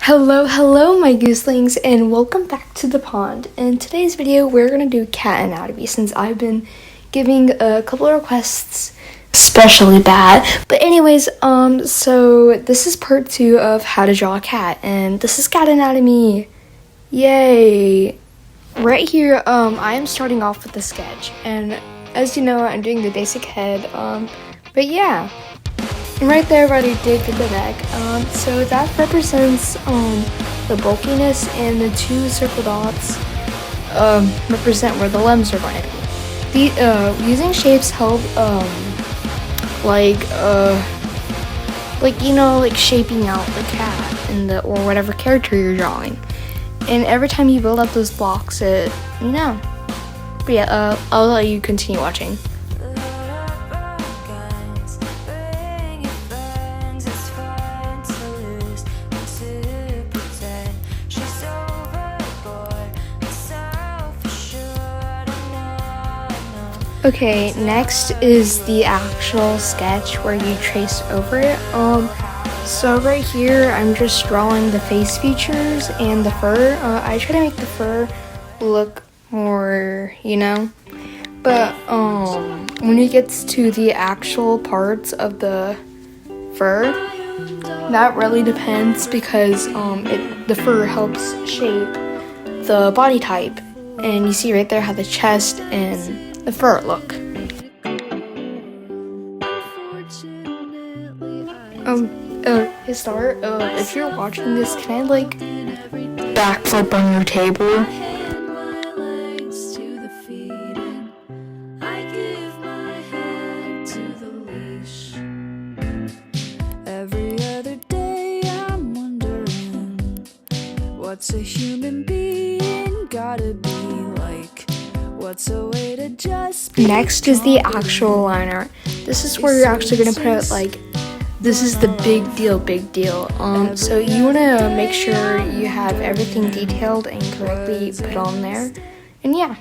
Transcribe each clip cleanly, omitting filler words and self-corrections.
Hello my gooselings, and welcome back to the pond. In today's video we're gonna do cat anatomy since I've been giving a couple of requests, especially bad. But anyways, so this is part 2 of how to draw a cat, and this is cat anatomy. Yay! Right here, I am starting off with the sketch, and as you know, I'm doing the basic head. But yeah. And right there, I already did the neck. So that represents the bulkiness, and the 2 circle dots represent where the limbs are going to be. Using shapes help like shaping out the cat in the or whatever character you're drawing. And every time you build up those blocks, But yeah, I'll let you continue watching. Okay, next is the actual sketch where you trace over it. So right here, I'm just drawing the face features and the fur. I try to make the fur look more, But when it gets to the actual parts of the fur, that really depends because the fur helps shape the body type. And you see right there how the chest and the fur look. Hey Star, if you're watching this, can I backflip on your table? Every other day I'm wondering, what's a human being gotta be like? What's a way to just be? Next is the actual line art. This is where you're actually gonna put this is the big deal. So you wanna make sure you have everything detailed and correctly put on there. And yeah.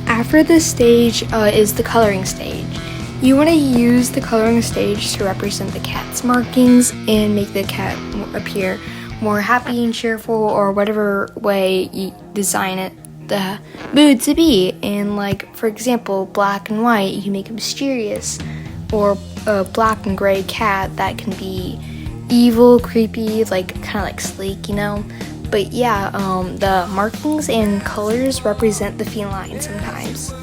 After this stage is the coloring stage. You want to use the coloring stage to represent the cat's markings and make the cat appear more happy and cheerful, or whatever way you design the mood to be. And for example, black and white, you can make it mysterious, or a black and gray cat that can be evil, creepy, kind of like sleek, But yeah, the markings and colors represent the feline sometimes.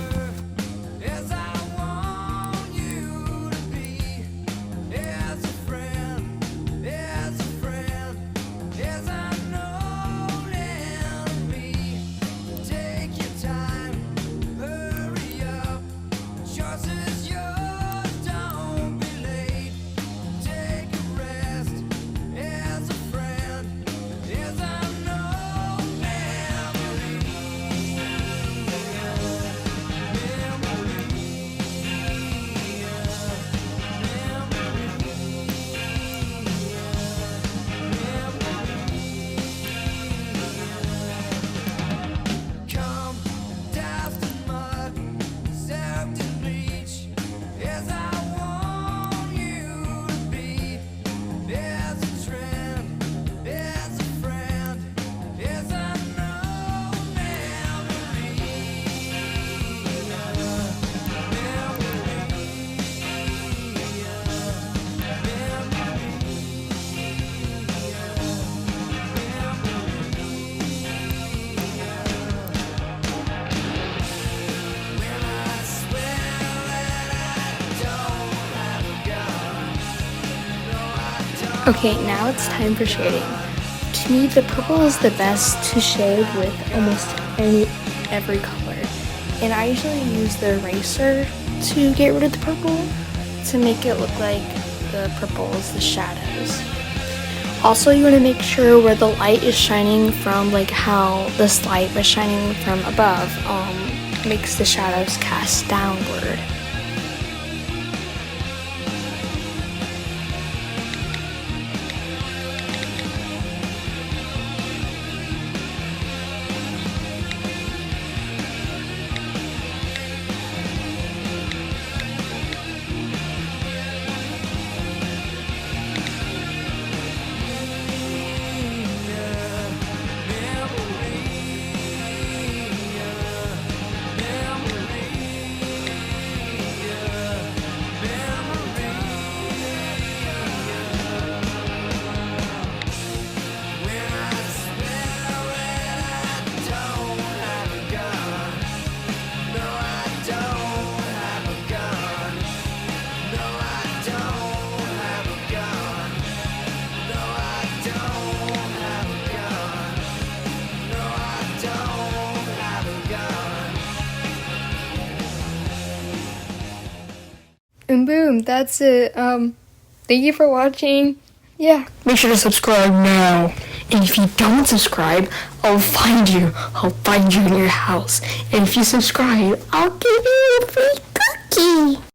Okay, now it's time for shading. To me, the purple is the best to shade with almost every color. And I usually use the eraser to get rid of the purple to make it look like the purple is the shadows. Also, you want to make sure where the light is shining from, like how this light was shining from above, makes the shadows cast downward. And boom, that's it. Thank you for watching. Yeah, make sure to subscribe now. And if you don't subscribe, I'll find you. I'll find you in your house. And if you subscribe, I'll give you a free cookie.